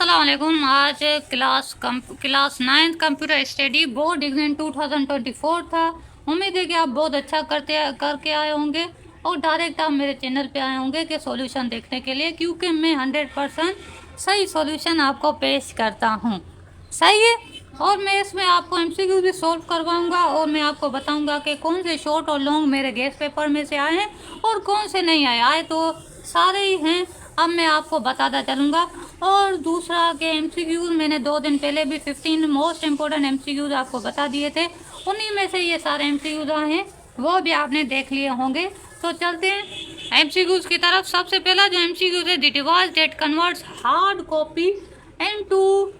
अस्सलाम वालेकुम। आज class 9 computer study board exam 2024 था। उम्मीद है कि आप बहुत अच्छा करके आए होंगे और डायरेक्ट आप मेरे चैनल पे आए होंगे कि सॉल्यूशन देखने के लिए, क्योंकि मैं 100% सही सॉल्यूशन आपको पेश करता हूँ। सही है। और मैं इसमें आपको एमसीक्यू भी सॉल्व करवाऊंगा और मैं आपको बताऊंगा कि कौन से शॉर्ट और लॉन्ग मेरे गेस्ट पेपर में से आए हैं और कौन से नहीं आए तो सारे ही हैं। अब मैं आपको बताता चलूँगा। और दूसरा कि एमसीक्यूज मैंने 2 दिन पहले भी 15 मोस्ट इम्पोर्टेंट एमसीक्यूज आपको बता दिए थे, उन्हीं में से ये सारे एमसीक्यूज आए हैं, वो भी आपने देख लिए होंगे। तो चलते हैं एमसीक्यूज की तरफ। सबसे पहला जो एमसीक्यूज है, the device that converts hard copy into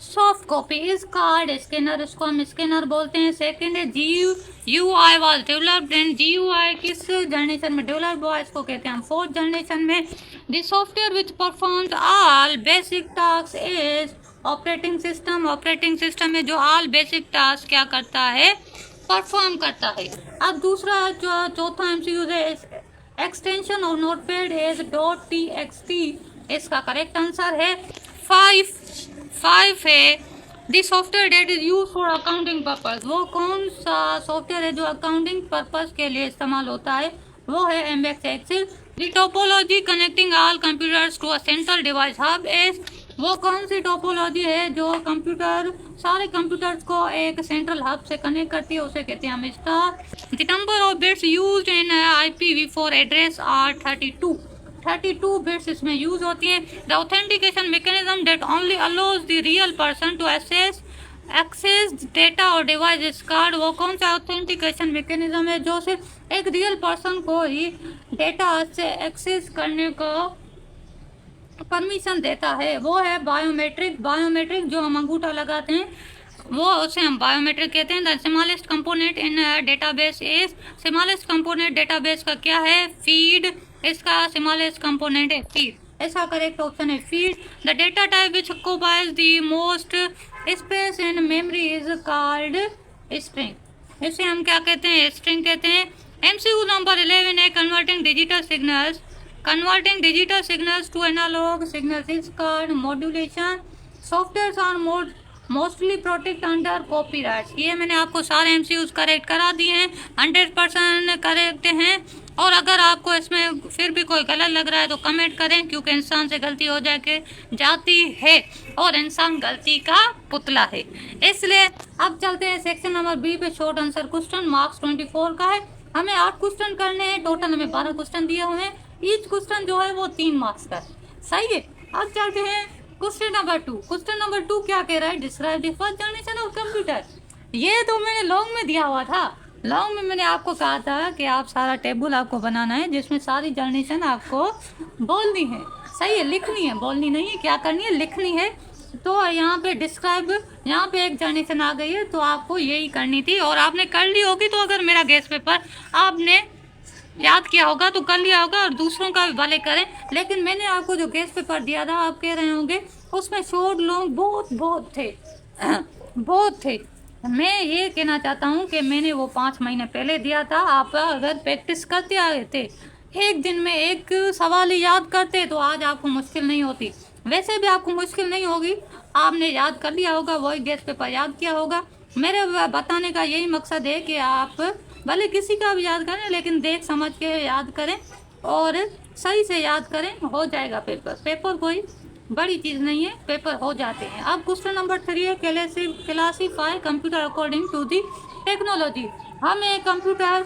soft copy is called scanner, इसको हम स्कैनर बोलते हैं। सेकेंड है GUI was developed and GUI किस जनरेशन में डेवलप हुआ, इसको कहते हैं हम 4th जनरेशन में। The software which performs all basic task is operating system, operating system में जो ऑल बेसिक टास्क क्या करता है, परफॉर्म करता है। अब दूसरा जो चौथा एमसीक्यू है, एक्सटेंशन और नोटपैड इज .txt, इसका करेक्ट आंसर है 5 है। The software that is use for accounting purpose, वो कौन सा सॉफ्टवेयर है जो अकाउंटिंग पर्पज के लिए इस्तेमाल होता है, वो है MX Excel. The topology connecting all computers to a central device hub is, वो कौन सी टोपोलॉजी है जो सारे कंप्यूटर्स को एक सेंट्रल हब से कनेक्ट करती है, उसे कहते हैं हम star. The number of bits used in IPv4 address are 32 bits इसमें यूज होती है। The authentication mechanism that only allows the real person to access data और डिवाइस कार्ड, वो कौन सा ऑथेंटिकेशन मैकेनिज्म है जो सिर्फ एक रियल पर्सन को ही डेटा से एक्सेस करने को परमिशन देता है, वो है बायोमेट्रिक जो हम अंगूठा लगाते हैं वो उसे हम बायोमेट्रिक कहते हैं। The smallest component in database is, smallest component database का क्या है, फीड, इसका स्मॉलेस्ट कंपोनेंट है फीड, इसका करेक्ट ऑप्शन है feed. The data type which occupies the most space in memory is called string, इसे हम क्या कहते हैं, स्ट्रिंग कहते हैं। एमसीक्यू नंबर 11 है, converting digital signals to analogue signals is called modulation. Softwares are mostly protect under copyright, ये मैंने आपको सारे एमसीक्यूज करेक्ट करा दिए हैं, 100% करेक्ट हैं। और अगर आपको इसमें फिर भी कोई गलत लग रहा है तो कमेंट करें, क्योंकि इंसान से गलती हो जाती है और इंसान गलती का पुतला है, इसलिए। अब चलते हैं सेक्शन नंबर बी पे, शॉर्ट आंसर क्वेश्चन, मार्क्स 24 का है। हमें 8 क्वेश्चन करने हैं, टोटल हमें 12 क्वेश्चन दिए हुए हैं, ईच क्वेश्चन जो है वो 3 मार्क्स का है। सही है। अब चलते हैं क्वेश्चन नंबर 2। क्वेश्चन नंबर 2 क्या कह रहा है, describe the first generation of computer. ये तो मैंने लॉन्ग में दिया हुआ था, लॉन्ग में मैंने आपको कहा था कि आप सारा टेबल आपको बनाना है जिसमें सारी जनरेशन आपको बोलनी है। सही है, लिखनी है, बोलनी नहीं है, क्या करनी है, लिखनी है। तो यहाँ पे डिस्क्राइब, यहाँ पे एक जनरेशन आ गई है तो आपको यही करनी थी और आपने कर ली होगी। तो अगर मेरा गेस्ट पेपर आपने याद किया होगा तो कर लिया होगा और दूसरों का भी भले करें, लेकिन मैंने आपको जो गेस्ट पेपर दिया था आप कह रहे होंगे उसमें शॉर्ट लॉन्ग बहुत थे। मैं ये कहना चाहता हूँ कि मैंने वो 5 महीने पहले दिया था, आप अगर प्रैक्टिस करते आए थे, एक दिन में एक सवाल ही याद करते तो आज आपको मुश्किल नहीं होती। वैसे भी आपको मुश्किल नहीं होगी, आपने याद कर लिया होगा, वही गेस्ट पेपर याद किया होगा। मेरे बताने का यही मकसद है कि आप भले किसी का भी याद करें, लेकिन देख समझ के याद करें और सही से याद करें, हो जाएगा पेपर कोई बड़ी चीज़ नहीं है, पेपर हो जाते हैं। अब क्वेश्चन नंबर 3 है, classify computer according to the technology. हमें कंप्यूटर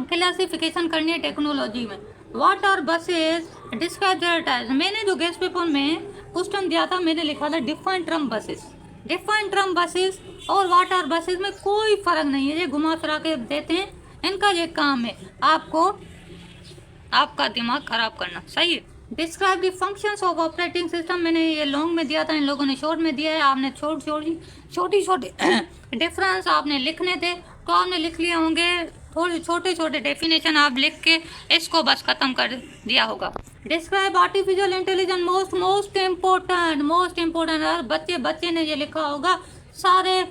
क्लासिफिकेशन करनी है टेक्नोलॉजी में। What are buses, describe their types. मैंने जो गेस्ट पेपर में क्वेश्चन दिया था मैंने लिखा था डिफरेंट ट्रम बसेस और वाट आर बसेस में कोई फर्क नहीं है, ये घुमा फिरा के देते हैं, इनका ये काम है आपका दिमाग खराब करना। सही है। Describe the functions of operating system, मैंने ये लॉन्ग में दिया था, इन लोगों ने शॉर्ट में दिया है। आपने छोटी डिफरेंस आपने लिखने थे तो आपने लिख लिए होंगे, थोड़े छोटे डेफिनेशन आप लिख के इसको बस खत्म कर दिया होगा। Describe artificial intelligence most important बच्चे ने ये लिखा होगा, सारे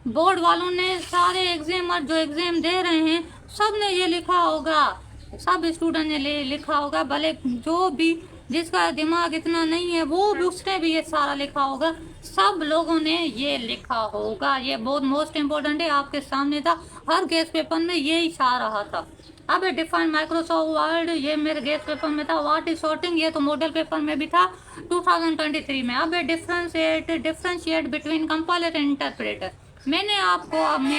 बोर्ड वालों ने, सारे एग्जामर जो एग्जाम दे रहे हैं सब ने ये लिखा होगा, सब स्टूडेंट ने लिखा होगा, भले जो भी जिसका दिमाग इतना नहीं है वो उसने भी ये सारा लिखा होगा। सब लोगों ने ये लिखा होगा। ये बहुत मोस्ट इम्पोर्टेंट है, आपके सामने था, हर गेस्ट पेपर में ये ही आ रहा था। अब डिफाइन माइक्रोसॉफ्ट वर्ड, ये मेरे गेस्ट पेपर में था। व्हाट इज सॉर्टिंग, ये तो मॉडल पेपर में भी था 2023 में। अब differentiate between compiler and interpreter, मैं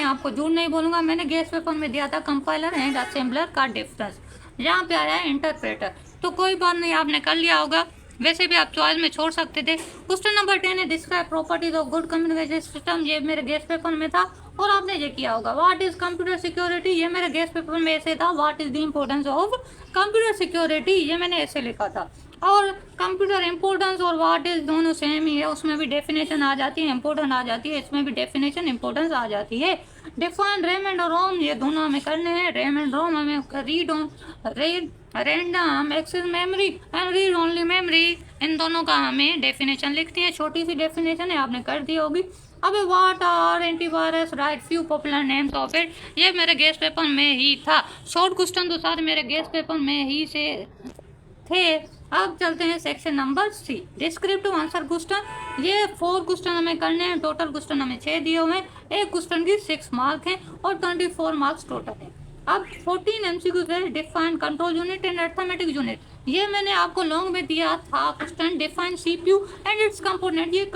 आपको झूठ नहीं बोलूंगा, मैंने गेस्ट पेपर में दिया था कंपाइलर एंड असेंबलर का डिफरेंस, यहाँ पे आया है इंटरप्रेटर। तो कोई बात नहीं, आपने कर लिया होगा, वैसे भी आप चॉइस में छोड़ सकते थे। क्वेश्चन नंबर 10 है describe properties of good communication system, ये मेरे गेस्ट पेपर में था और आपने ये किया होगा। व्हाट इज कंप्यूटर सिक्योरिटी, ये मेरे गेस्ट पेपर में ऐसे था। What is the importance of computer security, ये मैंने ऐसे लिखा था। और कंप्यूटर इम्पोर्टेंस और व्हाट इज दोनों सेम ही है, उसमें भी डेफिनेशन आ जाती है, इम्पोर्टेंट आ जाती है, इसमें भी डेफिनेशन इम्पोर्टेंस आ जाती है। डिफाइन रैम एंड रोम, ये दोनों हमें करने हैं। रैम एंड रोम हमें read random access memory and read only memory, इन दोनों का हमें डेफिनेशन लिखती है। छोटी सी डेफिनेशन है, आपने कर दी होगी। अब what are antivirus, write few popular names of it, ये मेरे गेस्ट पेपर में ही था। शॉर्ट क्वेश्चन तो सारे मेरे गेस्ट पेपर में ही से थे। अब चलते हैं section number C, descriptive answer question. ये 4 क्वेश्चन हमें करने हैं, टोटल क्वेश्चन हमें 6 दिए हुए हैं। एक क्वेश्चन की 6 मार्क है और 24 मार्क्स टोटल है। अब 14 MCQ है। Define control unit and arithmetic unit, ये मैंने आपको लॉन्ग में दिया था question. Define CPU and it's component, ये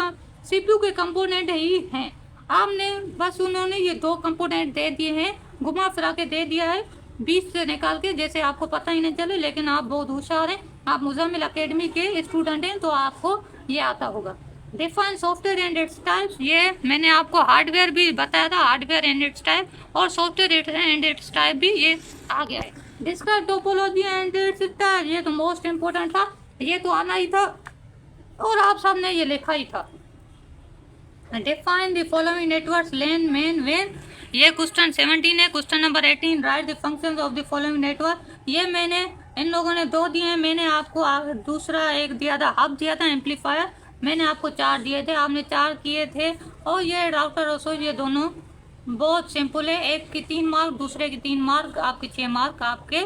CPU के कंपोनेंट ही हैं। आपने बस उन्होंने ये 2 कंपोनेंट दे दिए हैं, घुमा फिरा के दे दिया है 20 से निकाल के, जैसे आपको पता ही नहीं चले। लेकिन आप बहुत होशियार हैं, आप मुज़म्मिल अकेडमी के स्टूडेंट हैं, तो आपको ये आता होगा। Define software and its types, ये मैंने आपको हार्डवेयर भी बताया था, हार्डवेयर एंड इट्स टाइप, और सॉफ्टवेयर एंड इट्स टाइप भी ये आ गया है। Describe topology and it's type, ये तो मोस्ट इम्पोर्टेंट था, ये तो आना ही था और आप सब ने ये लिखा ही था। Define the following networks lane main vein, ये क्वेश्चन 17 है। Question number 18 right the functions of the following network, ये मैंने इन लोगों ने 2 दिए हैं, मैंने आपको दूसरा एक दिया था, हब दिया था, एम्पलीफायर, मैंने आपको 4 दिए थे, आपने 4 किए थे। और ये राउटर रसोई, ये दोनों बहुत सिंपल है, एक की 3 मार्क, दूसरे की 3 मार्क, आपके 6 मार्क आपके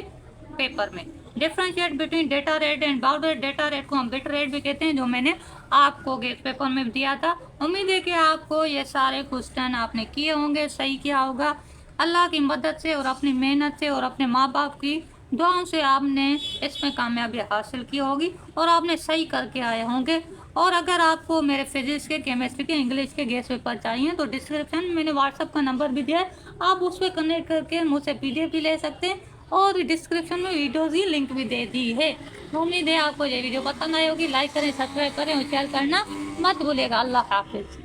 पेपर में। Differentiate between data rate and bowed rate, data rate को हम बिट रेट भी कहते हैं, जो मैंने आपको गेस्ट पेपर में दिया था। उम्मीद है कि आपको ये सारे क्वेश्चन आपने किए होंगे, सही किया होगा। अल्लाह की मदद से और अपनी मेहनत से और अपने माँ बाप की दुआओं से आपने इसमें कामयाबी हासिल की होगी और आपने सही करके आए होंगे। और अगर आपको मेरे फिजिक्स के, केमिस्ट्री के, इंग्लिश के गेस्ट पेपर चाहिए तो डिस्क्रिप्शन में मैंने व्हाट्सएप का नंबर भी दिया है, आप उस पर कनेक्ट करके मुझसे PDF भी ले सकते हैं और डिस्क्रिप्शन में वीडियोज़ की लिंक भी दे दी है। उम्मीद है आपको ये वीडियो पसंद आई होगी। लाइक करें, सब्सक्राइब करें और शेयर करना मत भूलिएगा। अल्लाह हाफिज़।